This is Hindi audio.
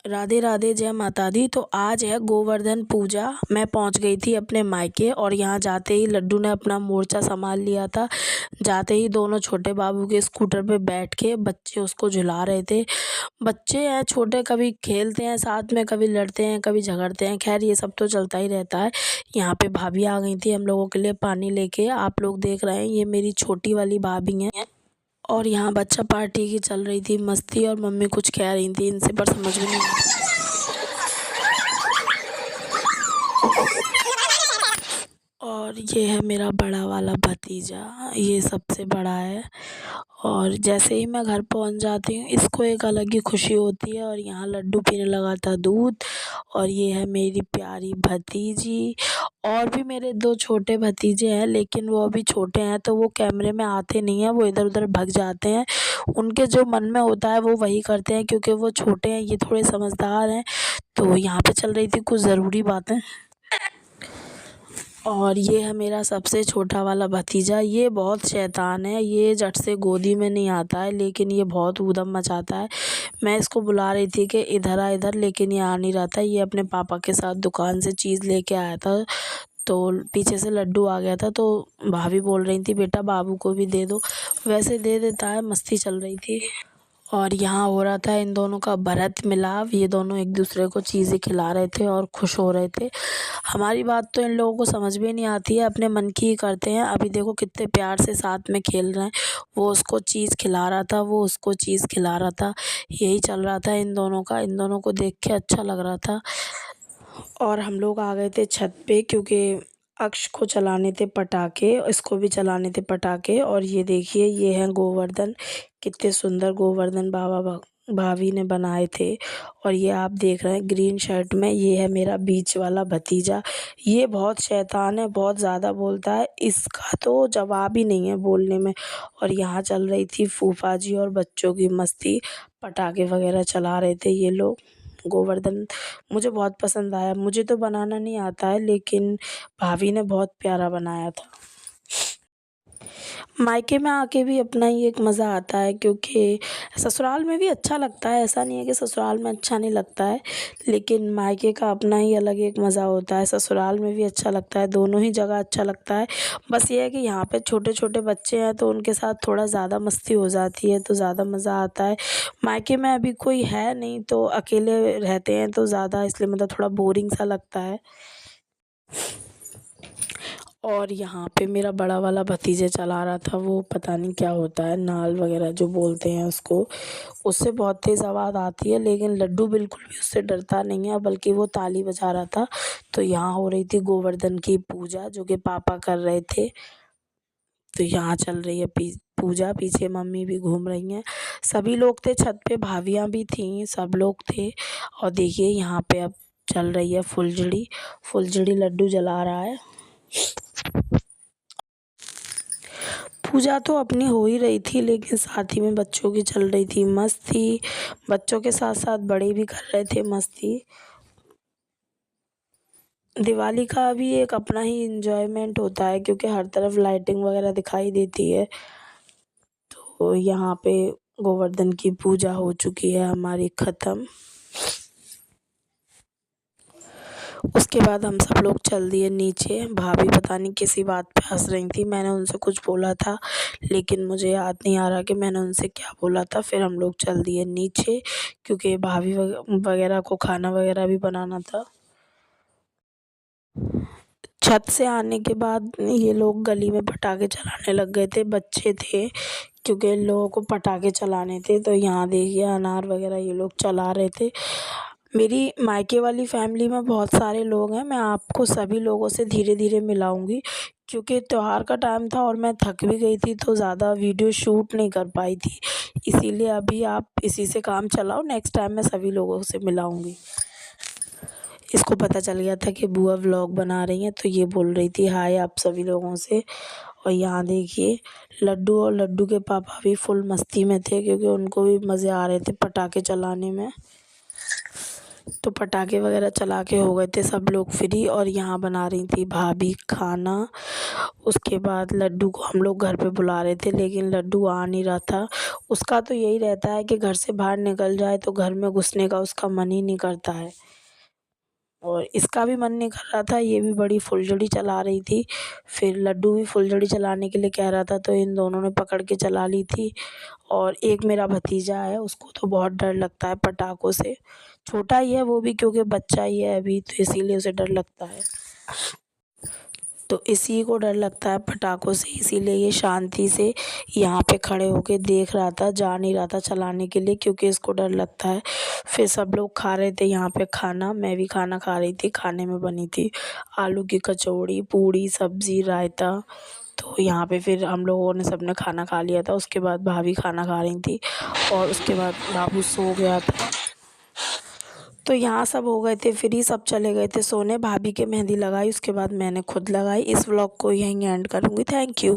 राधे राधे, जय माता दी। तो आज है गोवर्धन पूजा। मैं पहुंच गई थी अपने मायके और यहाँ जाते ही लड्डू ने अपना मोर्चा संभाल लिया था। जाते ही दोनों छोटे बाबू के स्कूटर पे बैठ के बच्चे उसको झुला रहे थे। बच्चे हैं छोटे, कभी खेलते हैं साथ में, कभी लड़ते हैं, कभी झगड़ते हैं। खैर ये सब तो चलता ही रहता है। यहाँ पे भाभी आ गई थी हम लोगों के लिए पानी लेके। आप लोग देख रहे हैं, ये मेरी छोटी वाली भाभी हैं। और यहाँ बच्चा पार्टी की चल रही थी मस्ती, और मम्मी कुछ कह रही थी इनसे, पर समझ में नहीं आ रहा। और ये है मेरा बड़ा वाला भतीजा, ये सबसे बड़ा है। और जैसे ही मैं घर पहुंच जाती हूँ, इसको एक अलग ही खुशी होती है और यहाँ लड्डू पीने लगा था दूध। और ये है मेरी प्यारी भतीजी। और भी मेरे दो छोटे भतीजे हैं, लेकिन वो अभी छोटे हैं तो वो कैमरे में आते नहीं हैं, वो इधर उधर भग जाते हैं। उनके जो मन में होता है वो वही करते हैं, क्योंकि वो छोटे हैं, ये थोड़े समझदार हैं। तो यहाँ पे चल रही थी कुछ ज़रूरी बातें। और ये है मेरा सबसे छोटा वाला भतीजा। ये बहुत शैतान है, ये झट से गोदी में नहीं आता है, लेकिन ये बहुत ऊधम मचाता है। मैं इसको बुला रही थी कि इधर आ इधर, लेकिन ये आ नहीं रहा था। ये अपने पापा के साथ दुकान से चीज़ लेके आया था, तो पीछे से लड्डू आ गया था। तो भाभी बोल रही थी बेटा बाबू को भी दे दो, वैसे दे देता है। मस्ती चल रही थी। और यहाँ हो रहा था इन दोनों का भरत मिलाप। ये दोनों एक दूसरे को चीज़ें खिला रहे थे और खुश हो रहे थे। हमारी बात तो इन लोगों को समझ में नहीं आती है, अपने मन की ही करते हैं। अभी देखो कितने प्यार से साथ में खेल रहे हैं। वो उसको चीज़ खिला रहा था, वो उसको चीज़ खिला रहा था। यही चल रहा था इन दोनों का। इन दोनों को देख के अच्छा लग रहा था। और हम लोग आ गए थे छत पे, क्योंकि अक्ष को चलाने थे पटाखे, इसको भी चलाने थे पटाखे। और ये देखिए, ये हैं गोवर्धन। कितने सुंदर गोवर्धन बाबा भाभी ने बनाए थे। और ये आप देख रहे हैं ग्रीन शर्ट में, ये है मेरा बीच वाला भतीजा। ये बहुत शैतान है, बहुत ज़्यादा बोलता है, इसका तो जवाब ही नहीं है बोलने में। और यहाँ चल रही थी फूफा जी और बच्चों की मस्ती। पटाखे वगैरह चला रहे थे ये लोग। गोवर्धन मुझे बहुत पसंद आया। मुझे तो बनाना नहीं आता है, लेकिन भाभी ने बहुत प्यारा बनाया था। मायके में आके भी अपना ही एक मज़ा आता है, क्योंकि ससुराल में भी अच्छा लगता है, ऐसा नहीं है कि ससुराल में अच्छा नहीं लगता है, लेकिन मायके का अपना ही अलग एक मज़ा होता है। ससुराल में भी अच्छा लगता है, दोनों ही जगह अच्छा लगता है। बस ये है कि यहाँ पे छोटे छोटे बच्चे हैं तो उनके साथ थोड़ा ज़्यादा मस्ती हो जाती है, तो ज़्यादा मज़ा आता है। मायके में अभी कोई है नहीं, तो अकेले रहते हैं तो ज़्यादा, इसलिए मतलब थोड़ा बोरिंग सा लगता है। और यहाँ पे मेरा बड़ा वाला भतीजा चला रहा था, वो पता नहीं क्या होता है, नाल वगैरह जो बोलते हैं उसको। उससे बहुत तेज़ आवाज़ आती है, लेकिन लड्डू बिल्कुल भी उससे डरता नहीं है, बल्कि वो ताली बजा रहा था। तो यहाँ हो रही थी गोवर्धन की पूजा, जो कि पापा कर रहे थे। तो यहाँ चल रही है पूजा, पीछे मम्मी भी घूम रही हैं। सभी लोग थे छत पे, भाभियाँ भी थीं, सब लोग थे। और देखिए यहाँ पे अब चल रही है फुलझड़ी। फुलझड़ी लड्डू जला रहा है। पूजा तो अपनी हो ही रही थी, लेकिन साथ ही में बच्चों की चल रही थी मस्ती। बच्चों के साथ साथ बड़े भी कर रहे थे मस्ती। दिवाली का भी एक अपना ही इंजॉयमेंट होता है, क्योंकि हर तरफ लाइटिंग वगैरह दिखाई देती है। तो यहाँ पे गोवर्धन की पूजा हो चुकी है हमारी ख़त्म। उसके बाद हम सब लोग चल दिए नीचे। भाभी पता नहीं किसी बात पे हंस रही थी, मैंने उनसे कुछ बोला था, लेकिन मुझे याद नहीं आ रहा कि मैंने उनसे क्या बोला था। फिर हम लोग चल दिए नीचे, क्योंकि भाभी वगैरह को खाना वगैरह भी बनाना था। छत से आने के बाद ये लोग गली में पटाखे चलाने लग गए थे, बच्चे थे, क्योंकि इन लोगों को पटाखे चलाने थे। तो यहाँ देखिए अनार वगैरह ये लोग चला रहे थे। मेरी मायके वाली फैमिली में बहुत सारे लोग हैं, मैं आपको सभी लोगों से धीरे धीरे मिलाऊंगी, क्योंकि त्यौहार का टाइम था और मैं थक भी गई थी, तो ज़्यादा वीडियो शूट नहीं कर पाई थी। इसीलिए अभी आप इसी से काम चलाओ, नेक्स्ट टाइम मैं सभी लोगों से मिलाऊंगी। इसको पता चल गया था कि बुआ व्लॉग बना रही हैं, तो ये बोल रही थी हाय आप सभी लोगों से। और यहाँ देखिए लड्डू और लड्डू के पापा भी फुल मस्ती में थे, क्योंकि उनको भी मज़े आ रहे थे पटाखे चलाने में। तो पटाखे वगैरह चला के हो गए थे सब लोग फ्री। और यहाँ बना रही थी भाभी खाना। उसके बाद लड्डू को हम लोग घर पे बुला रहे थे, लेकिन लड्डू आ नहीं रहा था। उसका तो यही रहता है कि घर से बाहर निकल जाए तो घर में घुसने का उसका मन ही नहीं करता है, और इसका भी मन नहीं कर रहा था। ये भी बड़ी फुलझड़ी चला रही थी, फिर लड्डू भी फुलझड़ी चलाने के लिए कह रहा था, तो इन दोनों ने पकड़ के चला ली थी। और एक मेरा भतीजा है, उसको तो बहुत डर लगता है पटाखों से। छोटा ही है वो भी, क्योंकि बच्चा ही है अभी, तो इसीलिए उसे डर लगता है। तो इसी को डर लगता है पटाखों से, इसीलिए ये शांति से यहाँ पे खड़े होके देख रहा था, जा नहीं रहा था चलाने के लिए, क्योंकि इसको डर लगता है। फिर सब लोग खा रहे थे यहाँ पे खाना, मैं भी खाना खा रही थी। खाने में बनी थी आलू की कचौड़ी, पूड़ी, सब्ज़ी, रायता। तो यहाँ पे फिर हम लोगों ने सबने खाना खा लिया था। उसके बाद भाभी खाना खा रही थी, और उसके बाद बाबू सो गया था। तो यहाँ सब हो गए थे फ्री, सब चले गए थे सोने। भाभी के मेहंदी लगाई, उसके बाद मैंने खुद लगाई। इस व्लॉग को यहीं एंड करूँगी। Thank you.